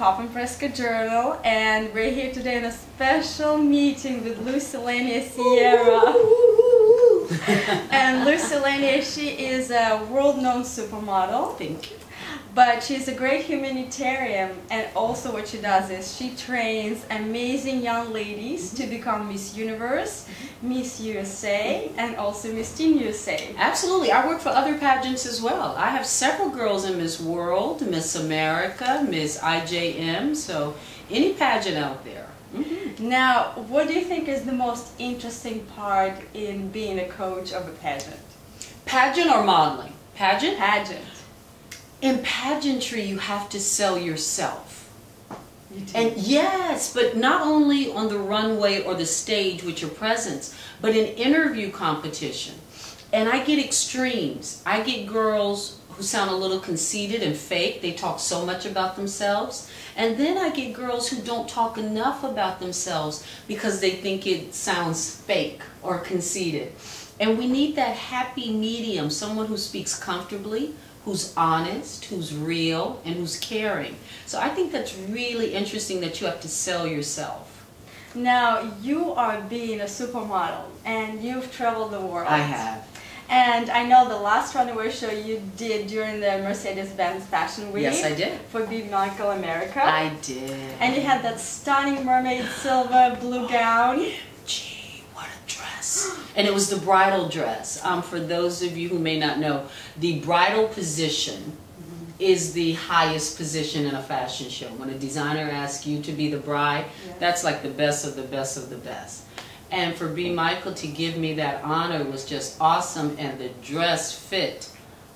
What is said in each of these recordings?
PopImpressKA journal, and we're here today in a special meeting with Celania Sierra. And Celania, she is a world-known supermodel. Thank you. But she's a great humanitarian, and also what she does is she trains amazing young ladies to become Miss Universe, Miss USA, and also Miss Teen USA. Absolutely. I work for other pageants as well. I have several girls in Miss World, Miss America, Miss IJM, so any pageant out there. Now, what do you think is the most interesting part in being a coach of a pageant? Pageant or modeling? Pageant? Pageant. In pageantry, you have to sell yourself. You do. And yes, but not only on the runway or the stage with your presence, but in interview competition. And I get extremes. I get girls who sound a little conceited and fake. They talk so much about themselves. And then I get girls who don't talk enough about themselves because they think it sounds fake or conceited. And we need that happy medium, someone who speaks comfortably, who's honest, who's real, and who's caring. So I think that's really interesting that you have to sell yourself. Now, you are being a supermodel, and you've traveled the world. I have. And I know the last runway show you did during the Mercedes-Benz Fashion Week. Yes, I did. For Be Michael America. I did. And you had that stunning mermaid silver blue gown. Gee, what a dress. And it was the bridal dress. For those of you who may not know, the bridal position is the highest position in a fashion show. When a designer asks you to be the bride, that's like the best of the best of the best. And for B. Michael to give me that honor was just awesome, and the dress fit.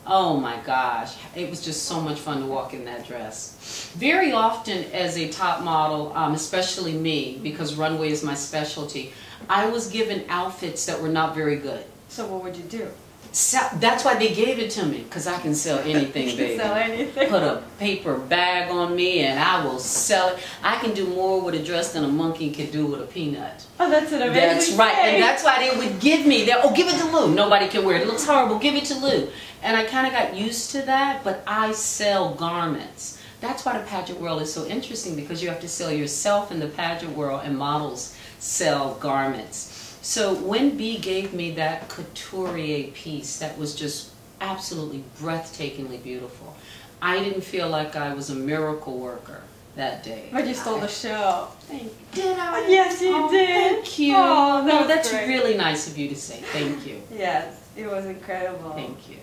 Oh my gosh, it was just so much fun to walk in that dress. Very often as a top model, especially me, because runway is my specialty, I was given outfits that were not very good. So what would you do? So, that's why they gave it to me, because I can sell anything, baby. Sell anything. Put a paper bag on me and I will sell it. I can do more with a dress than a monkey could do with a peanut. Oh, that's an amazing That's right, thing. and that's why they would give me that. Oh, give it to Lou. Nobody can wear it. It looks horrible. Give it to Lou. And I kind of got used to that, but I sell garments. That's why the pageant world is so interesting, because you have to sell yourself in the pageant world, and models sell garments. So when B gave me that couturier piece that was just absolutely breathtakingly beautiful, I didn't feel like I was a miracle worker that day. But you stole the show. Thank you. Did I? Yes, you did. Thank you. Oh, no, that's great. really nice of you to say. Thank you. Yes, it was incredible. Thank you.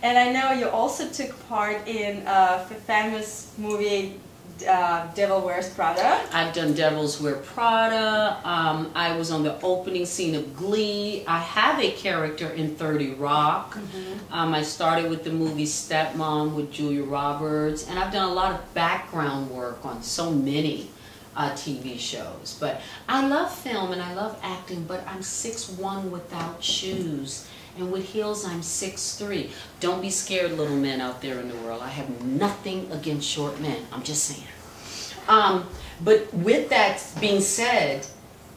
And I know you also took part in a famous movie, Devil Wears Prada. I've done Devils Wear Prada. I was on the opening scene of Glee. I have a character in 30 Rock. I started with the movie Stepmom with Julia Roberts, and I've done a lot of background work on so many TV shows. But I love film and I love acting, but I'm 6'1" without shoes. And with heels, I'm 6'3". Don't be scared, little men out there in the world. I have nothing against short men. I'm just saying. But with that being said,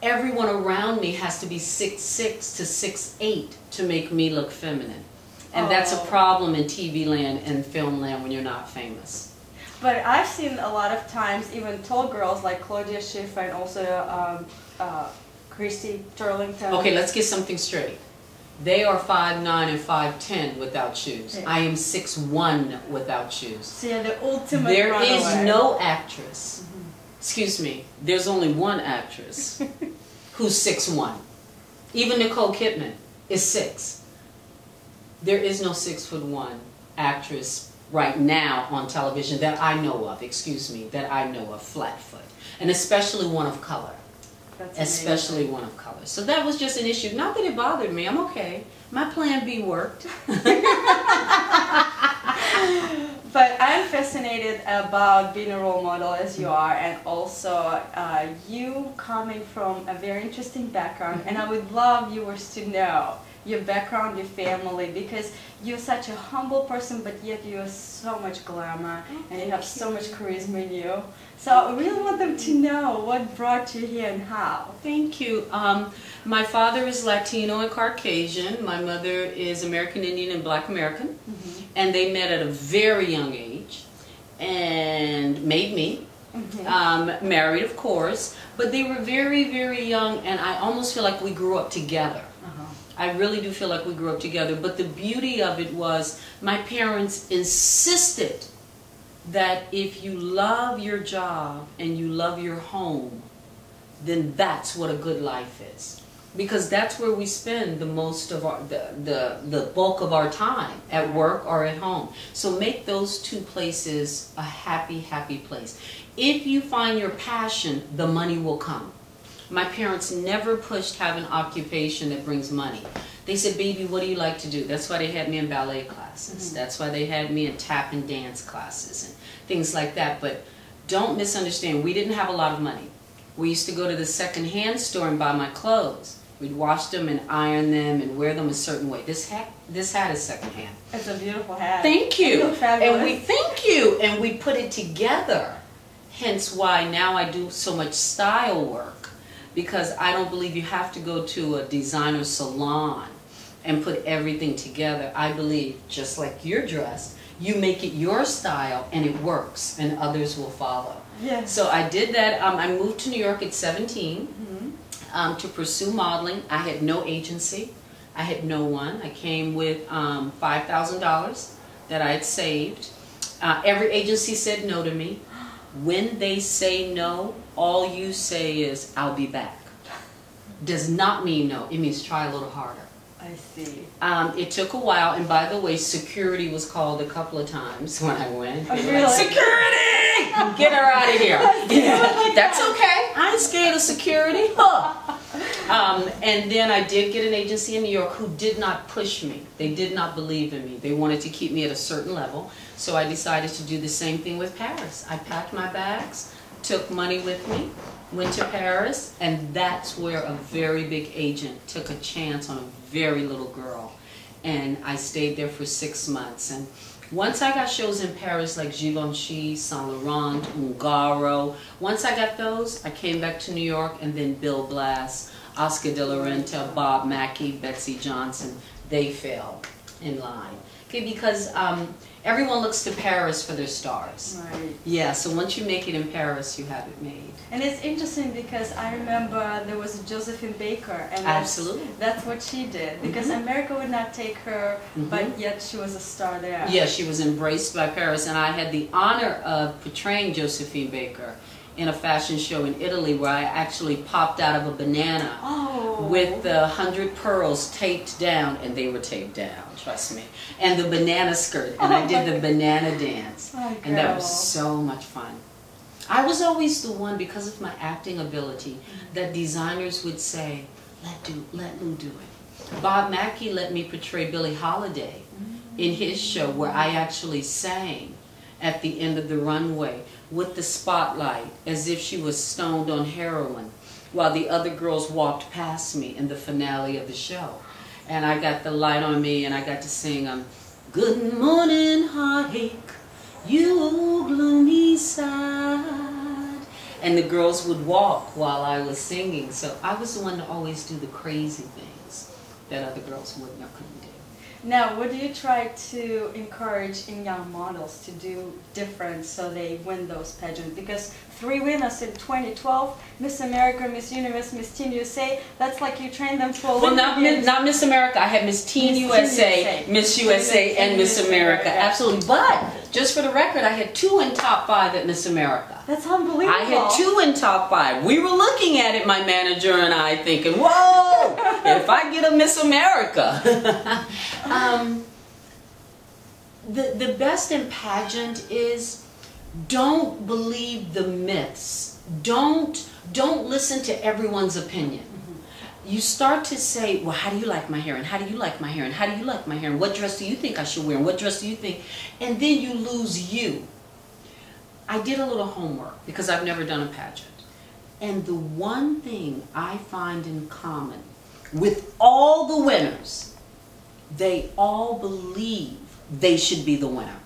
everyone around me has to be 6'6" to 6'8" to make me look feminine. And that's a problem in TV land and film land when you're not famous. But I've seen a lot of times even tall girls like Claudia Schiffer and also Christy Turlington. Okay, let's get something straight. They are 5'9" and 5'10" without shoes. Yeah. I am 6'1" without shoes. So you're the ultimate There runaway. is no actress, excuse me, there's only one actress who's 6'1". Even Nicole Kidman is 6. There is no 6'1" actress right now on television that I know of, excuse me, that I know of, flat foot. And especially one of color. That's especially amazing. one of color. So that was just an issue. Not that it bothered me. I'm okay. My plan B worked. But I'm fascinated about being a role model as you are, and also you coming from a very interesting background. And I would love viewers to know your background, your family, because you're such a humble person, but yet you have so much glamour and you have so much charisma in you. So I really want them to know what brought you here and how. Thank you. My father is Latino and Caucasian. My mother is American Indian and Black American. And they met at a very young age and made me. married of course, but they were very, very young, and I almost feel like we grew up together. I really do feel like we grew up together, but the beauty of it was my parents insisted that if you love your job and you love your home, then that's what a good life is. Because that's where we spend the most of our, the bulk of our time, at work or at home. So make those two places a happy, happy place. If you find your passion, the money will come. My parents never pushed have an occupation that brings money. They said, baby, what do you like to do? That's why they had me in ballet classes. That's why they had me in tap and dance classes and things like that. But don't misunderstand, we didn't have a lot of money. We used to go to the second-hand store and buy my clothes. We'd wash them and iron them and wear them a certain way. This hat is second-hand. It's a beautiful hat. Thank you. You look fabulous. And we thank you. And we put it together. Hence why now I do so much style work. Because I don't believe you have to go to a designer salon and put everything together. I believe, just like you're dressed, you make it your style and it works and others will follow. Yes. So I did that. I moved to New York at 17 to pursue modeling. I had no agency. I had no one. I came with $5,000 that I had saved. Every agency said no to me. When they say no, all you say is, I'll be back. Does not mean no. It means try a little harder. I see. It took a while, and by the way, security was called a couple of times when I went. Oh, really? Like, security! Get her out of here. Yeah, that's okay. I ain't scared of security. And then I did get an agency in New York who did not push me. They did not believe in me. They wanted to keep me at a certain level. So I decided to do the same thing with Paris. I packed my bags, took money with me, went to Paris, and that's where a very big agent took a chance on a very little girl. And I stayed there for 6 months. And once I got shows in Paris like Givenchy, Saint Laurent, Ungaro, once I got those, I came back to New York, and then Bill Blass, Oscar de la Renta, Bob Mackie, Betsy Johnson, they fell in line. Okay, because everyone looks to Paris for their stars. Right. Yeah, so once you make it in Paris, you have it made. And it's interesting because I remember there was Josephine Baker, and Absolutely. That's what she did. Because America would not take her, but yet she was a star there. Yeah, she was embraced by Paris, and I had the honor of portraying Josephine Baker in a fashion show in Italy where I actually popped out of a banana with the 100 pearls taped down, and they were taped down, trust me, and the banana skirt, and I did the banana dance, and that was so much fun. I was always the one, because of my acting ability, that designers would say, let Lou do it. Bob Mackie let me portray Billie Holiday in his show where I actually sang at the end of the runway with the spotlight as if she was stoned on heroin while the other girls walked past me in the finale of the show. And I got the light on me and I got to sing Good Morning Heartache, You Gloomy Side. And the girls would walk while I was singing. So I was the one to always do the crazy things that other girls wouldn't or couldn't do. Now, what do you try to encourage in young models to do different so they win those pageants? Because 3 winners in 2012, Miss America, Miss Universe, Miss Teen USA, that's like you train them for Well, not Miss America. I had Miss Teen USA, Miss USA, and Miss America. Absolutely. But, just for the record, I had 2 in top 5 at Miss America. That's unbelievable. I had 2 in top 5. We were looking at it, my manager and I, thinking, whoa, if I get a Miss America. The best in pageant is don't believe the myths. Don't listen to everyone's opinion. You start to say, well, how do you like my hair? And how do you like my hair? And how do you like my hair? And what dress do you think I should wear? And what dress do you think? And then you lose you. I did a little homework because I've never done a pageant. And the one thing I find in common with all the winners, they all believe they should be the winner.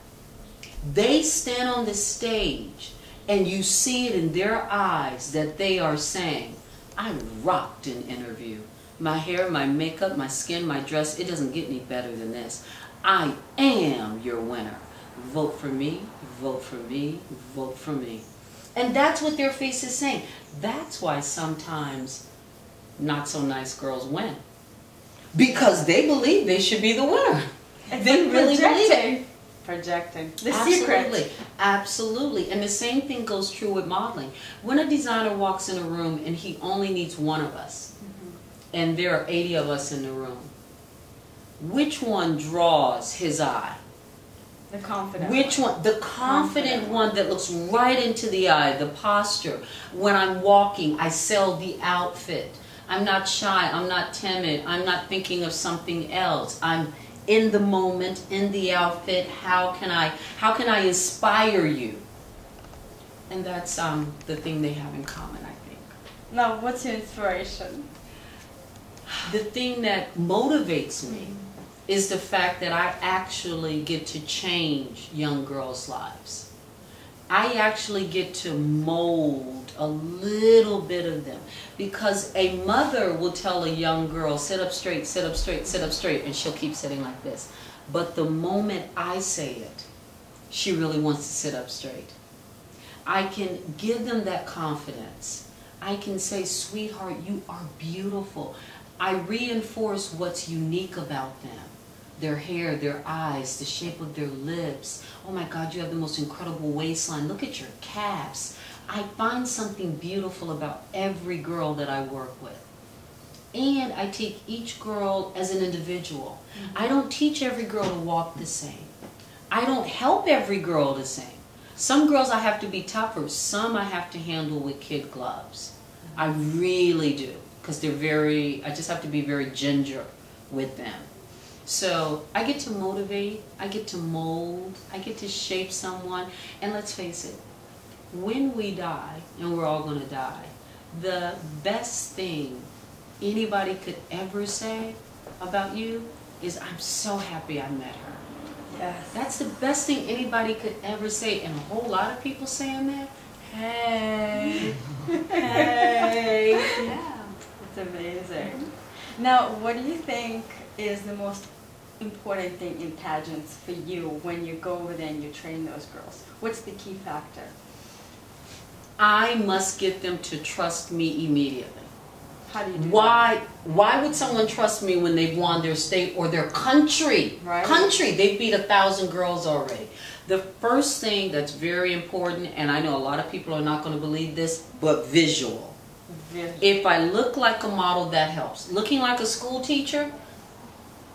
They stand on the stage and you see it in their eyes that they are saying, I rocked an interview. My hair, my makeup, my skin, my dress, it doesn't get any better than this. I am your winner. Vote for me, vote for me, vote for me. And that's what their face is saying. That's why sometimes not so nice girls win. Because they believe they should be the winner. It's they like really believe it. Projecting. The Absolutely. secret. Absolutely. And the same thing goes true with modeling. When a designer walks in a room and he only needs one of us, and there are 80 of us in the room, which one draws his eye? The confident Which one? The confident one that looks right into the eye, the posture. When I'm walking, I sell the outfit. I'm not shy, I'm not timid, I'm not thinking of something else. I'm in the moment, in the outfit. How can I inspire you? And that's the thing they have in common, I think. Now, what's your inspiration? The thing that motivates me is the fact that I actually get to change young girls' lives. I actually get to mold a little bit of them, because a mother will tell a young girl, sit up straight, sit up straight, sit up straight, and she'll keep sitting like this. But the moment I say it, she really wants to sit up straight. I can give them that confidence. I can say, sweetheart, you are beautiful. I reinforce what's unique about them. Their hair, their eyes, the shape of their lips. Oh my God, you have the most incredible waistline. Look at your calves. I find something beautiful about every girl that I work with. And I take each girl as an individual. I don't teach every girl to walk the same. I don't help every girl the same. Some girls I have to be tougher. Some I have to handle with kid gloves. I really do. Because I just have to be very ginger with them. So I get to motivate, I get to mold, I get to shape someone. And let's face it, when we die, and we're all going to die, the best thing anybody could ever say about you is, I'm so happy I met her. Yes. That's the best thing anybody could ever say. And a whole lot of people saying that, hey, hey. Yeah, it's amazing. Now, what do you think is the most important thing in pageants for you when you go over there and you train those girls? What's the key factor? I must get them to trust me immediately. How do you do Why would someone trust me when they've won their state or their country? Right. Country, they've beat 1,000 girls already. The first thing that's very important, and I know a lot of people are not going to believe this, but visual. If I look like a model, that helps. Looking like a school teacher,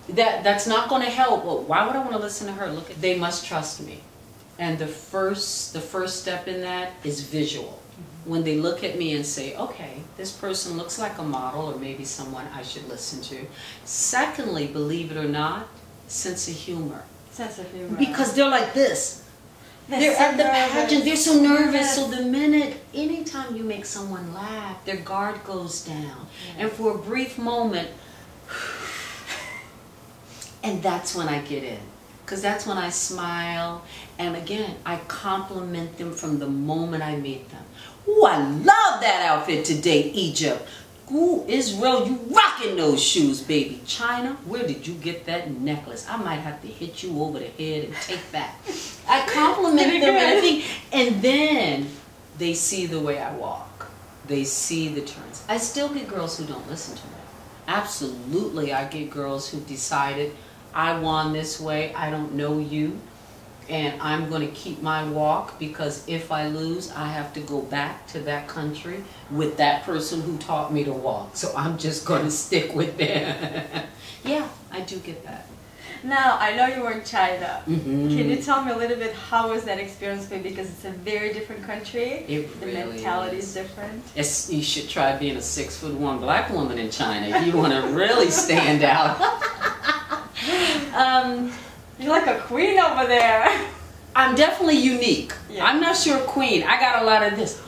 that's not going to help. Well, why would I want to listen to her? They must trust me. And the first step in that is visual. When they look at me and say, okay, this person looks like a model or maybe someone I should listen to. Secondly, believe it or not, sense of humor. Sense of humor. Because they're like this. They're so at the nervous. pageant, they're so nervous. Yes. So the anytime you make someone laugh, their guard goes down. Yes. And for a brief moment, and that's when I get in. Because that's when I smile. And again, I compliment them from the moment I meet them. Ooh, I love that outfit today, Egypt. Ooh, Israel, you rocking those shoes, baby. China, where did you get that necklace? I might have to hit you over the head and take that. I compliment them, and I think, and then they see the way I walk. They see the turns. I still get girls who don't listen to me. Absolutely, I get girls who decided, I won this way, I don't know you, and I'm going to keep my walk, because if I lose, I have to go back to that country with that person who taught me to walk. So I'm just going to stick with them. Yeah, I do get that. Now, I know you were in China. Mm-hmm. Can you tell me a little bit how was that experience for you? Because it's a very different country. It the really mentality is different. You should try being a 6'1" black woman in China if you want to really stand out. You're like a queen over there. I'm definitely unique. Yeah. I'm not sure queen. I got a lot of this.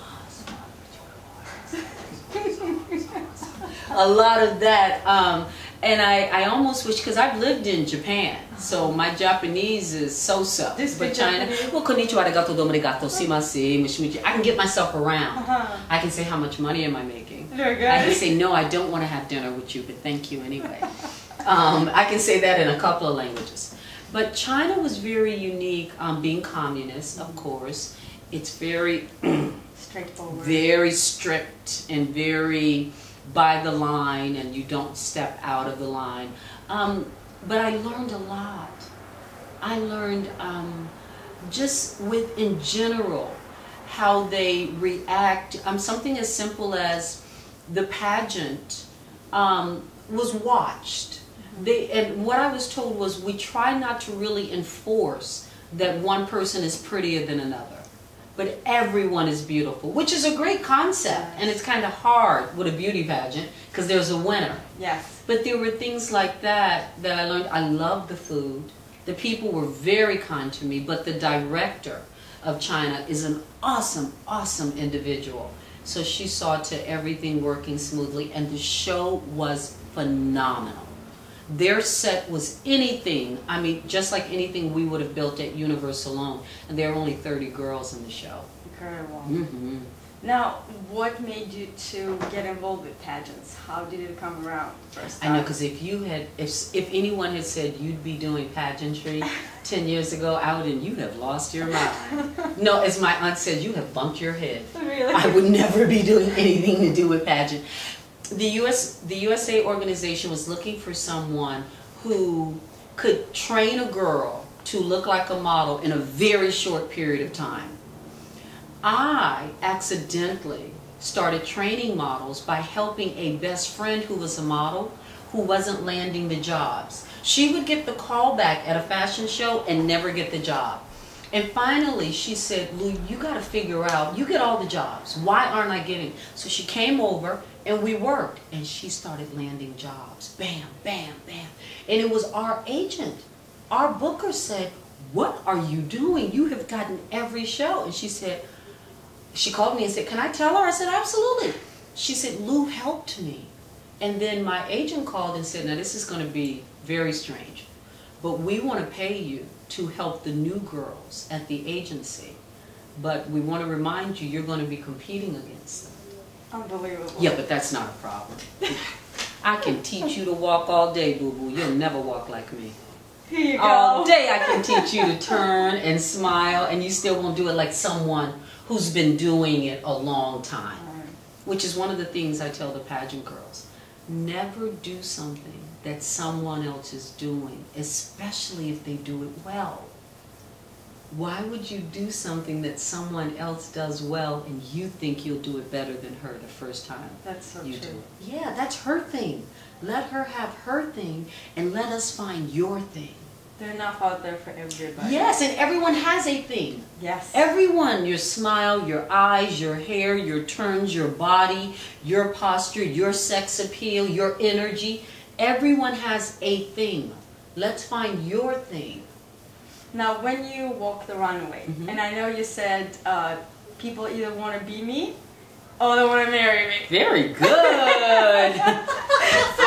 A lot of that. And I almost wish, because I've lived in Japan, so my Japanese is so-so. But China, well, konnichiwa, arigato, domo arigato, sumimasen, michi. I can get myself around. I can say, how much money am I making? Very good. I can say, no, I don't want to have dinner with you, but thank you anyway. I can say that in a couple of languages. But China was very unique, being communist, of course. It's very straightforward. Very strict and very by the line, and you don't step out of the line. But I learned a lot. I learned just in general how they react. Something as simple as the pageant was watched. And what I was told was we try not to really enforce that one person is prettier than another. But everyone is beautiful, which is a great concept. Yes. And it's kind of hard with a beauty pageant because there's a winner. Yes. But there were things like that I learned. I loved the food. The people were very kind to me, but the director of China is an awesome, awesome individual. So she saw to everything working smoothly, and the show was phenomenal. Their set was anything, I mean, just like anything we would have built at Universal alone. And there were only 30 girls in the show. Incredible. Mm-hmm. Now, what made you to get involved with pageants? How did it come around first time? I know, because if anyone had said you'd be doing pageantry 10 years ago, you'd have lost your mind. No, as my aunt said, you have bumped your head. Really? I would never be doing anything to do with pageant. The USA organization was looking for someone who could train a girl to look like a model in a very short period of time. I accidentally started training models by helping a best friend who was a model who wasn't landing the jobs. She would get the call back at a fashion show and never get the job. And finally she said, Lou, you got to figure out, you get all the jobs. Why aren't I getting? So she came over and we worked, and she started landing jobs. Bam, bam, bam. And it was our agent. Our booker said, what are you doing? You have gotten every show. And she said, she called me and said, can I tell her? I said, absolutely. She said, Lou helped me. And then my agent called and said, now this is going to be very strange, but we want to pay you to help the new girls at the agency. But we want to remind you, you're going to be competing against them. Unbelievable. Yeah, but that's not a problem. I can teach you to walk all day, boo-boo. You'll never walk like me. Here you go. All day I can teach you to turn and smile, and you still won't do it like someone who's been doing it a long time. Which is one of the things I tell the pageant girls. Never do something that someone else is doing, especially if they do it well. Why would you do something that someone else does well and you think you'll do it better than her the first time? That's so you true. Do it? Yeah, that's her thing. Let her have her thing and let us find your thing. They're enough out there for everybody. Yes, and everyone has a thing. Yes. Everyone, your smile, your eyes, your hair, your turns, your body, your posture, your sex appeal, your energy. Everyone has a thing. Let's find your thing. Now, when you walk the runway, and I know you said people either want to be me or they want to marry me. Very good. So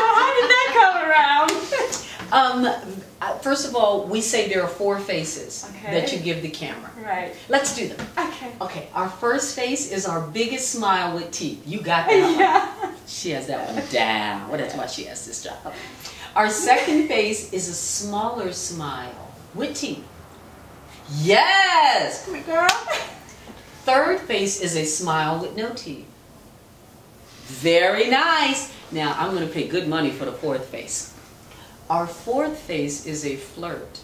how did that come around? First of all, we say there are 4 faces that you give the camera. Right. Let's do them. Okay. Okay, our first face is our biggest smile with teeth. You got that yeah. one. She has that one down. Well, that's why she has this job. Our second face is a smaller smile with teeth. Yes! Come here, girl. Third face is a smile with no teeth. Very nice. Now, I'm going to pay good money for the fourth face. Our fourth face is a flirt.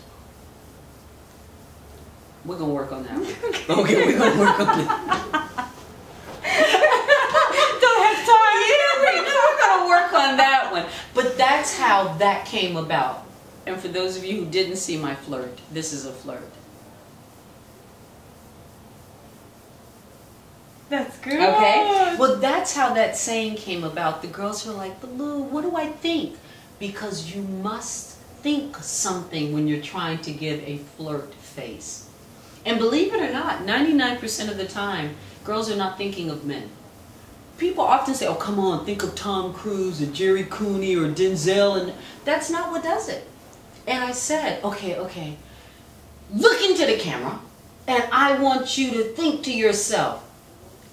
We're going to work on that one. Okay, we're going to work on that. Don't have time. Yeah, we're going to work on that one. But that's how that came about. And for those of you who didn't see my flirt, this is a flirt. That's good. Okay? Well, that's how that saying came about. The girls were like, but Lou, what do I think? Because you must think something when you're trying to give a flirt face. And believe it or not, 99% of the time, girls are not thinking of men. People often say, oh, come on, think of Tom Cruise or Jerry Cooney or Denzel. And that's not what does it. And I said, okay, look into the camera, and I want you to think to yourself,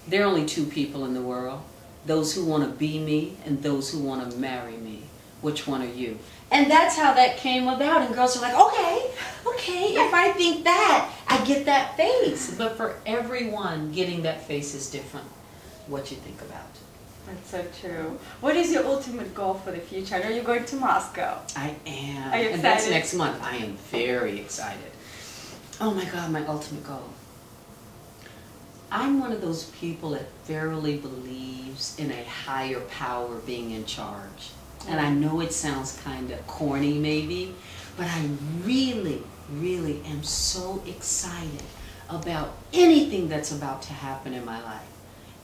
there are only 2 people in the world, those who want to be me and those who want to marry me. Which one are you? And that's how that came about. And girls are like, okay, if I think that, I get that face. But for everyone, getting that face is different. What you think about? That's so true. What is your ultimate goal for the future? I know you're going to Moscow. I am. Are you excited? And that's next month. I am very excited. Oh my God, my ultimate goal. I'm one of those people that verily believes in a higher power being in charge. And I know it sounds kind of corny maybe, but I really, really am so excited about anything that's about to happen in my life.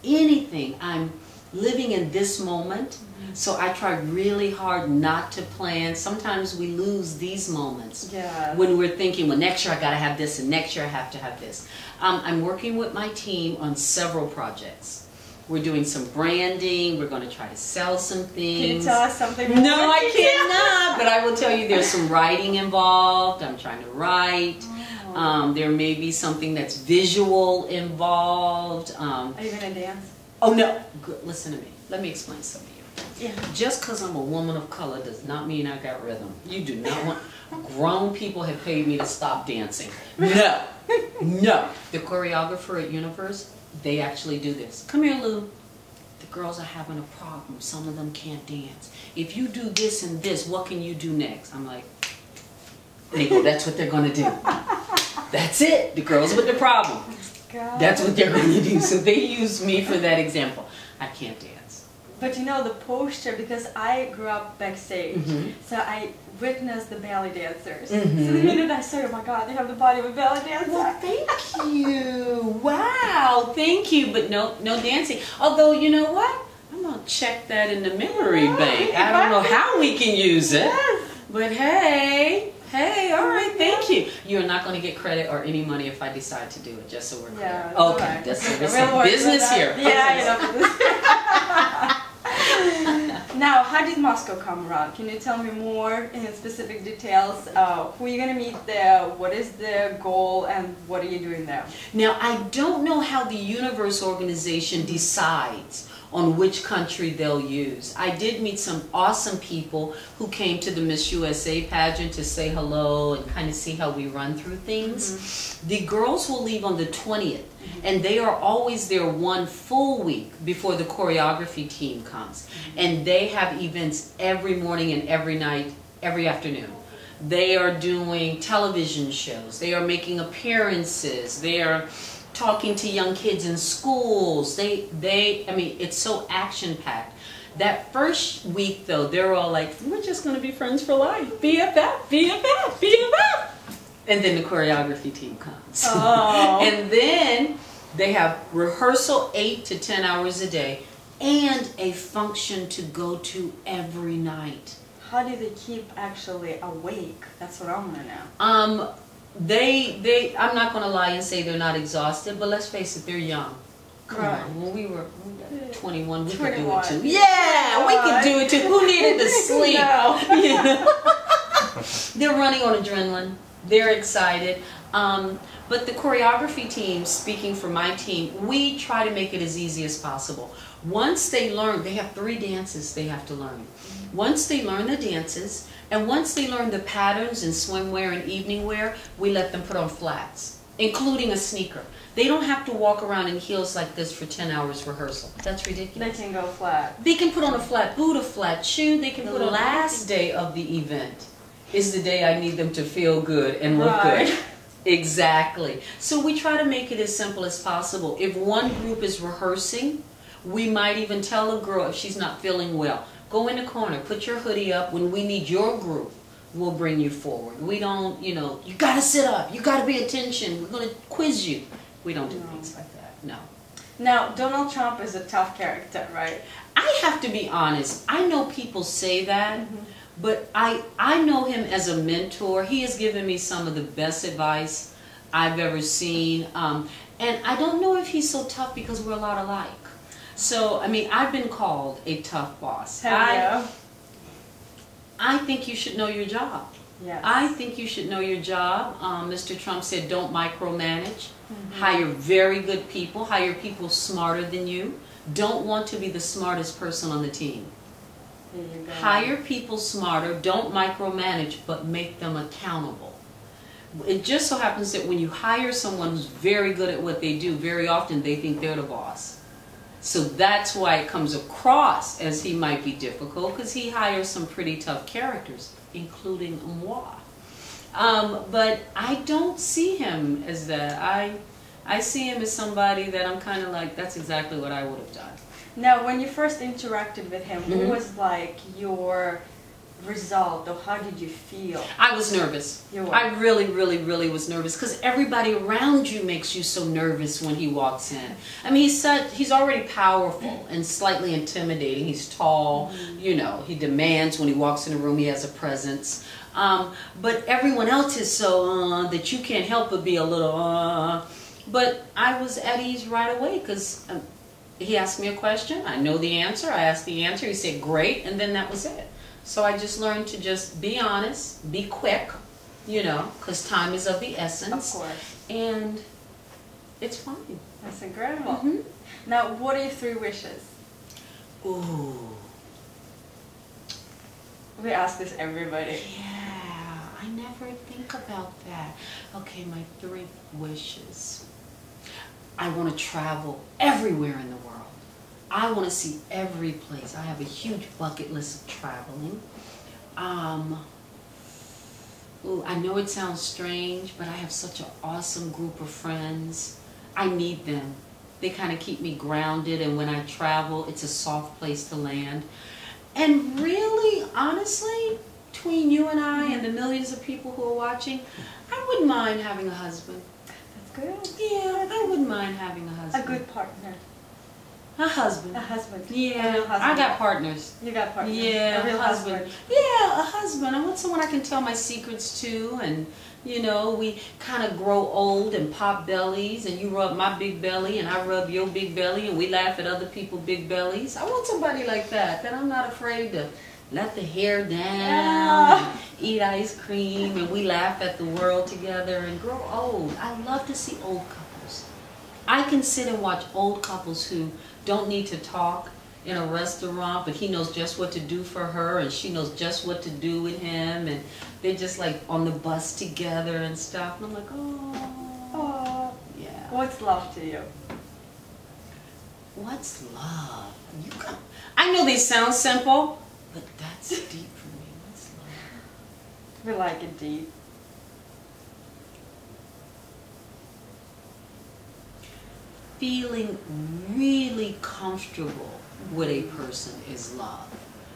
Anything. I'm living in this moment, so I try really hard not to plan. Sometimes we lose these moments when we're thinking, well, next year I gotta have this, and next year I have to have this. I'm working with my team on several projects. We're doing some branding. We're going to try to sell some things. Can you tell us something more? No, I cannot, but I will tell you there's some writing involved. I'm trying to write. There may be something that's visual involved. Are you going to dance? Oh, no. Listen to me. Let me explain something to you. Yeah. Just because I'm a woman of color does not mean I got rhythm. You do not want... Grown people have paid me to stop dancing. No. No. The choreographer at Universe, they actually do this. Come here, Lou. The girls are having a problem. Some of them can't dance. If you do this and this, what can you do next? I'm like, they go, that's what they're going to do. That's it. The girls with the problem. God. That's what they're going to do. So they use me for that example. I can't dance. But you know, the posture, because I grew up backstage, so I witnessed the ballet dancers. So the minute I said, oh my God, they have the body of a ballet dancer. Well, thank you. Wow, thank you. But no dancing. Although, you know what? I'm going to check that in the memory bank. I don't know how we can use it. But hey, all right, thank you. You're not going to get credit or any money if I decide to do it, just so we're clear. Okay, right. that's some business here. Yeah, Now, how did Moscow come around? Can you tell me more in specific details? Who are you going to meet there? What is the goal? And what are you doing there? Now, I don't know how the Universe organization decides on which country they'll use. I did meet some awesome people who came to the Miss USA pageant to say hello and kind of see how we run through things. The girls will leave on the 20th, and they are always there one full week before the choreography team comes. And they have events every morning and every night, every afternoon. They are doing television shows. They are making appearances. They are talking to young kids in schools. I mean, it's so action-packed. That first week, though, they're all like, we're just going to be friends for life. BFF, BFF, BFF. And then the choreography team comes. Oh. And then they have rehearsal 8 to 10 hours a day and a function to go to every night. How do they keep actually awake? That's what I want to know. I'm not going to lie and say they're not exhausted, but let's face it, they're young. Come on, when we were 21, we could do it too. Yeah, we could do it too. Who needed to sleep? No. You know? They're running on adrenaline. They're excited. But the choreography team, speaking for my team, we try to make it as easy as possible. Once they learn, they have 3 dances they have to learn. Once they learn the dances, and once they learn the patterns in swimwear and evening wear, we let them put on flats, including a sneaker. They don't have to walk around in heels like this for 10 hours rehearsal. That's ridiculous. They can go flat. They can put on a flat boot, a flat shoe. They can put on the last day of the event is the day I need them to feel good and look good. Exactly. So we try to make it as simple as possible. If one group is rehearsing, we might even tell a girl if she's not feeling well, go in the corner, put your hoodie up. When we need your group, we'll bring you forward. We don't, you know, you got to sit up. You got to pay attention. We're going to quiz you. We don't do things like that. No. Now, Donald Trump is a tough character, right? I have to be honest. I know people say that, but I know him as a mentor. He has given me some of the best advice I've ever seen. And I don't know if he's so tough because we're a lot alike. So, I mean, I've been called a tough boss. I think you should know your job. Yes. I think you should know your job. Mr. Trump said don't micromanage. Hire very good people. Hire people smarter than you. Don't want to be the smartest person on the team. There you go. Hire people smarter. Don't micromanage, but make them accountable. It just so happens that when you hire someone who's very good at what they do, very often they think they're the boss. So that's why it comes across as he might be difficult, because he hires some pretty tough characters, including moi. But I don't see him as that. I see him as somebody that I'm kind of like, that's exactly what I would have done. Now, when you first interacted with him, what was like your result, or how did you feel? I was nervous. You were. I really, really, really was nervous, because everybody around you makes you so nervous when he walks in. I mean, he's already powerful and slightly intimidating. He's tall, you know, he demands when he walks in a room, he has a presence. But everyone else is so that you can't help but be a little But I was at ease right away, because he asked me a question, I know the answer, I asked the answer, he said great, and then that was it. So I just learned to just be honest, be quick, you know, because time is of the essence. Of course. And it's fine. That's incredible. Now, what are your 3 wishes? Ooh. We ask this everybody. Yeah, I never think about that. Okay, my 3 wishes. I want to travel everywhere in the world. I want to see every place. I have a huge bucket list of traveling. Ooh, I know it sounds strange, but I have such an awesome group of friends. I need them. They kind of keep me grounded, and when I travel, it's a soft place to land. And really, honestly, between you and I and the millions of people who are watching, I wouldn't mind having a husband. That's good. Yeah, I wouldn't mind having a husband. A good partner. A husband. A husband. Yeah, A real husband. I got partners. You got partners. Yeah, A real husband. Yeah, a husband. I want someone I can tell my secrets to, and you know, we kind of grow old and pop bellies, and you rub my big belly and I rub your big belly, and we laugh at other people's big bellies. I want somebody like that I'm not afraid to let the hair down, and eat ice cream, and we laugh at the world together and grow old. I love to see old couples. I can sit and watch old couples who don't need to talk in a restaurant, but he knows just what to do for her, and she knows just what to do with him, and they're just like on the bus together and stuff. And I'm like, oh, yeah. What's love to you? What's love? I know they sound simple, but that's deep for me. What's love? We like it deep. Feeling really comfortable with a person is love.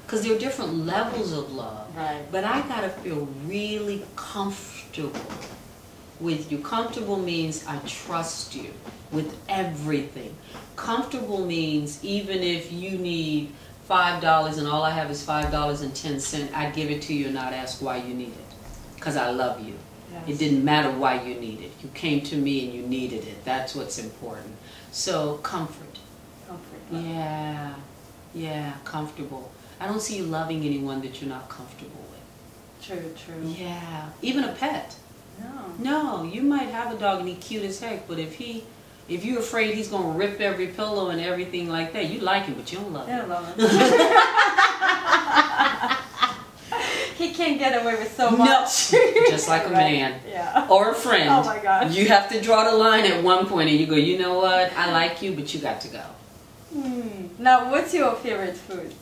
Because there are different levels of love. Right. But I gotta feel really comfortable with you. Comfortable means I trust you with everything. Comfortable means even if you need $5 and all I have is $5.10, I'd give it to you and not ask why you need it. Because I love you. Yes. It didn't matter why you needed it. You came to me and you needed it. That's what's important. So comfort. Comfort. Yeah. Yeah, comfortable. I don't see you loving anyone that you're not comfortable with. True, true. Yeah. Even a pet. No. No, you might have a dog and he's cute as heck, but if you're afraid he's gonna rip every pillow and everything like that, you like him, but you don't love him. I love him. He can't get away with so much. No. Just like a man. Yeah. Or a friend. Oh my God. You have to draw the line at one point and you go, you know what, I like you, but you got to go. Now, what's your favorite foods?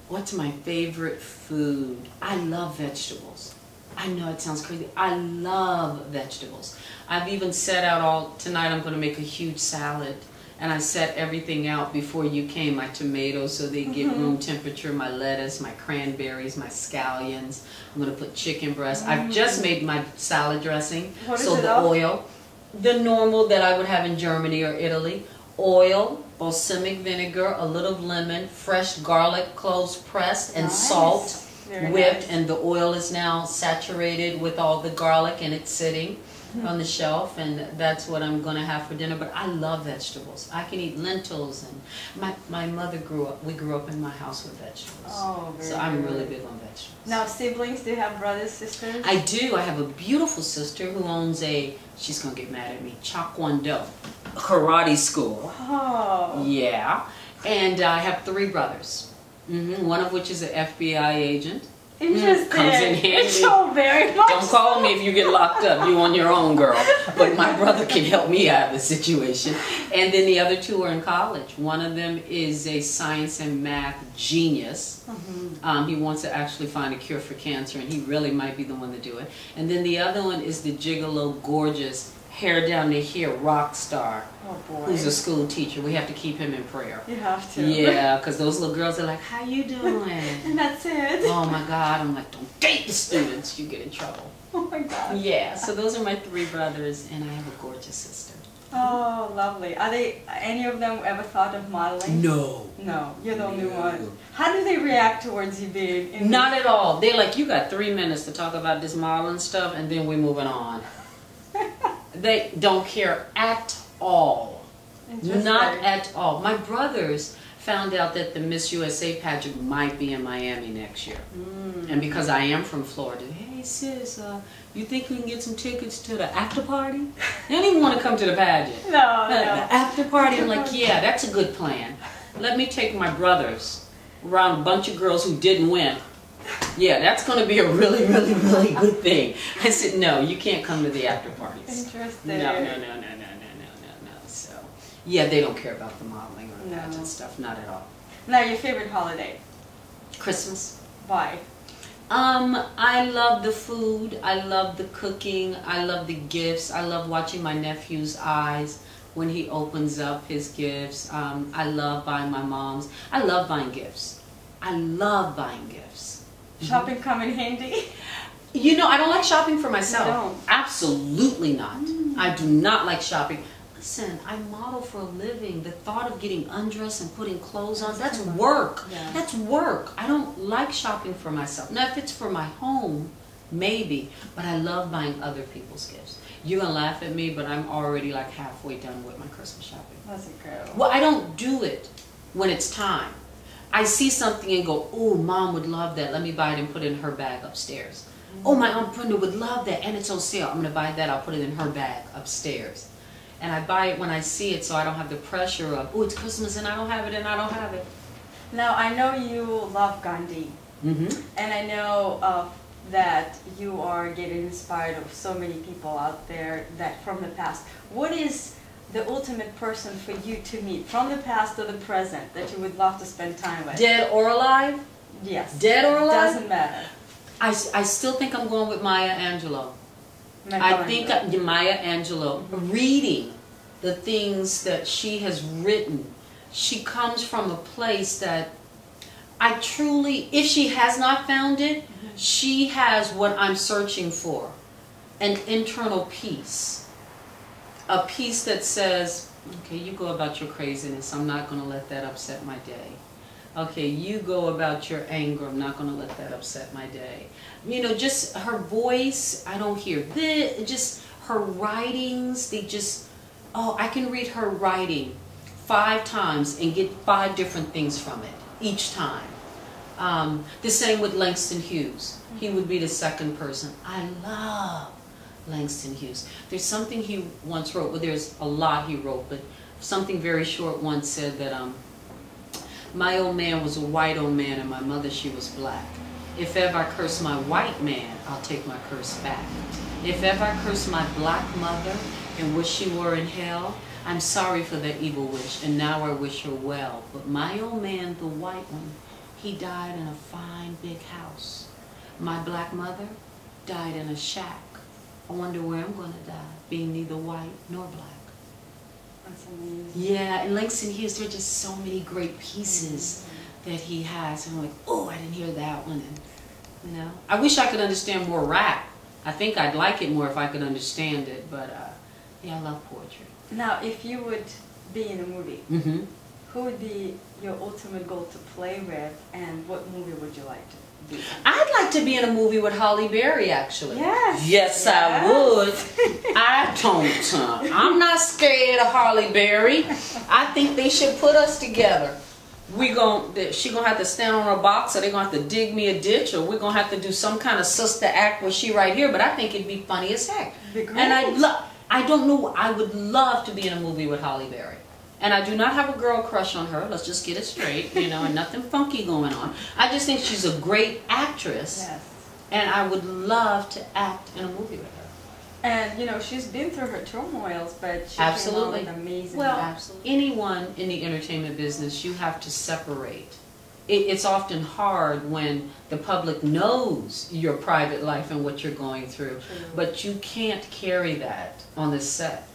What's my favorite food? I love vegetables. I know it sounds crazy. I love vegetables. I've even set out tonight I'm going to make a huge salad. And I set everything out before you came, my tomatoes so they get room temperature, my lettuce, my cranberries, my scallions. I'm going to put chicken breast. I've just made my salad dressing. What so is it the oil, the normal that I would have in Germany or Italy. Oil, balsamic vinegar, a little lemon, fresh garlic cloves pressed, and salt whipped. And the oil is now saturated with all the garlic and it's sitting on the shelf, and that's what I'm going to have for dinner. But I love vegetables. I can eat lentils, and my mother we grew up in my house with vegetables. Oh, very so I'm good. really big on vegetables. Now, siblings, do you have brothers, sisters? I do. I have a beautiful sister who owns she's going to get mad at me, Taekwondo karate school. Oh. Yeah. And I have 3 brothers, one of which is an FBI agent. Interesting. Comes in handy. It's so very much. Don't call me if you get locked up. You on your own, girl. But my brother can help me out of the situation. And then the other two are in college. One of them is a science and math genius. He wants to actually find a cure for cancer, and he really might be the one to do it. And then the other one is the gigolo, gorgeous, hair down to here, rock star, who's a school teacher. We have to keep him in prayer. You have to. Yeah, because those little girls are like, how you doing? And that's it. Oh my God. I'm like, don't date the students. You get in trouble. Oh my God. Yeah, so those are my three brothers, and I have a gorgeous sister. Oh, lovely. Are they, any of them ever thought of modeling? No. No, you're the only one. How do they react towards you being in Not at all. They're like, you got 3 minutes to talk about this modeling stuff, and then we're moving on. They don't care at all. Not at all. My brothers found out that the Miss USA pageant might be in Miami next year. And because I am from Florida, hey sis, you think we can get some tickets to the after party? They don't even want to come to the pageant. No, The after party, I'm like, yeah, that's a good plan. Let me take my brothers around a bunch of girls who didn't win. Yeah, that's going to be a really, really, really good thing. I said, no, you can't come to the after parties. Interesting. No. So, yeah, they don't care about the modeling or the pageant stuff, not at all. Now, your favorite holiday? Christmas. Why? I love the food. I love the cooking. I love the gifts. I love watching my nephew's eyes when he opens up his gifts. I love buying my mom's. I love buying gifts. I love buying gifts. Shopping come in handy? You know, I don't like shopping for myself. You don't? Absolutely not. I do not like shopping. Listen, I model for a living. The thought of getting undressed and putting clothes on, that's work. Yeah. That's work. I don't like shopping for myself. Now, if it's for my home, maybe. But I love buying other people's gifts. You're going to laugh at me, but I'm already like halfway done with my Christmas shopping. That's incredible. Well, I don't do it when it's time. I see something and go, oh, Mom would love that. Let me buy it and put it in her bag upstairs. Oh, my Aunt Brenda would love that, and it's on sale. I'm going to buy that. I'll put it in her bag upstairs. And I buy it when I see it, so I don't have the pressure of, oh, it's Christmas and I don't have it and I don't have it. Now, I know you love Gandhi. And I know that you are getting inspired of so many people out there that from the past. What is the ultimate person for you to meet from the past to the present that you would love to spend time with? Dead or alive? Yes. Dead or alive? Doesn't matter. I still think I'm going with Maya Angelou. I think Maya Angelou, reading the things that she has written, she comes from a place that I truly, if she has not found it, she has what I'm searching for, an internal peace. A peace that says, okay, you go about your craziness, I'm not going to let that upset my day. Okay, you go about your anger, I'm not going to let that upset my day. You know, just her voice, I don't hear this, just her writings, they just, oh, I can read her writing 5 times and get 5 different things from it each time. The same with Langston Hughes. He would be the second person. I love Langston Hughes. There's something he once wrote, well, there's a lot he wrote, but something very short once said that my old man was a white old man and my mother, she was black. If ever I curse my white man, I'll take my curse back. If ever I curse my black mother and wish she were in hell, I'm sorry for that evil wish, and now I wish her well. But my old man, the white one, he died in a fine big house. My black mother died in a shack. I wonder where I'm going to die, being neither white nor black. That's amazing. Yeah, and Langston Hughes, there are just so many great pieces that he has. And I'm like, oh, I didn't hear that one. And, you know, I wish I could understand more rap. I think I'd like it more if I could understand it. But, yeah, I love poetry. Now, if you would be in a movie, who would be your ultimate goal to play with, and what movie would you like to be in? I'd like to be in a movie with Halle Berry, actually. Yes. Yes, I would. I don't. I'm not scared of Halle Berry. I think they should put us together. She gonna have to stand on her box, or they gonna have to dig me a ditch, or we're gonna have to do some kind of sister act where she right here. But I think it'd be funny as heck. Be great. And I don't know. I would love to be in a movie with Halle Berry. And I do not have a girl crush on her. Let's just get it straight, you know, and nothing funky going on. I just think she's a great actress. Yes. And I would love to act in a movie with her. And, you know, she's been through her turmoils, but she Absolutely. came out with amazing. Well, Absolutely. anyone in the entertainment business, you have to separate. It's often hard when the public knows your private life and what you're going through, but you can't carry that on the set.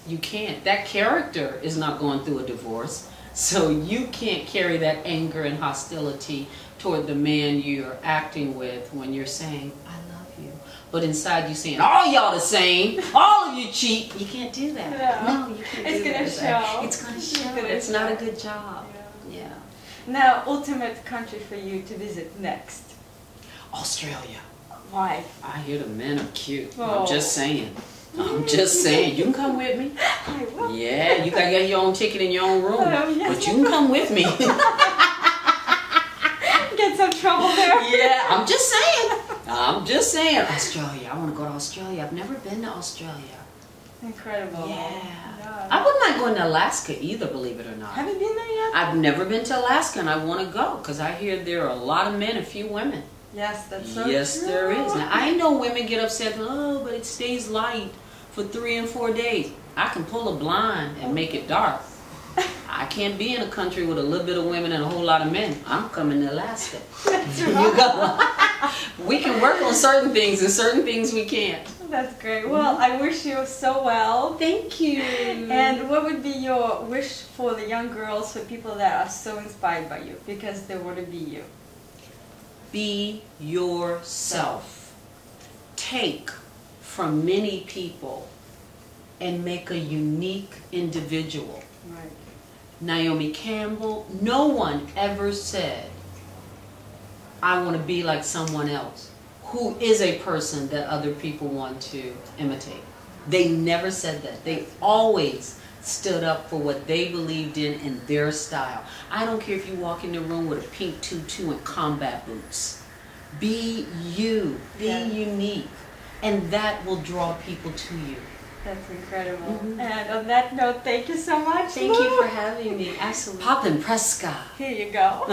You can't. That character is not going through a divorce, so you can't carry that anger and hostility toward the man you're acting with when you're saying, I love you. But inside you saying, all y'all the same, all of you cheat. You can't do that. Yeah. No, you can't It's do gonna that. show. It's going to show. It's not a good job. Yeah. Yeah. Now, ultimate country for you to visit next. Australia. Why? I hear the men are cute. Oh. I'm just saying. I'm just saying. You can come with me. I will. Yeah, you got your own ticket in your own room. Yes. But you can come with me. Get some trouble there. Yeah, I'm just saying. I'm just saying. Australia. I want to go to Australia. I've never been to Australia. Incredible. Yeah. I wouldn't mind going to Alaska either, believe it or not. Have you been there yet? I've never been to Alaska and I want to go because I hear there are a lot of men and few women. Yes, that's so Yes, true. there is. Now, I know women get upset, oh, but it stays light for 3 and 4 days. I can pull a blind and make it dark. I can't be in a country with a little bit of women and a whole lot of men. I'm coming to Alaska. That's You right. go. We can work on certain things and certain things we can't. That's great. Well, I wish you so well. Thank you. And what would be your wish for the young girls, for people that are so inspired by you because they want to be you? Be yourself. Take from many people and make a unique individual. Right. Naomi Campbell, no one ever said, I want to be like someone else who is a person that other people want to imitate. They never said that. They always stood up for what they believed in their style. I don't care if you walk in the room with a pink tutu and combat boots. Be you. Be unique. And that will draw people to you. That's incredible. And on that note, thank you so much. Thank you for having me. Absolutely. PopImpressKA. Here you go.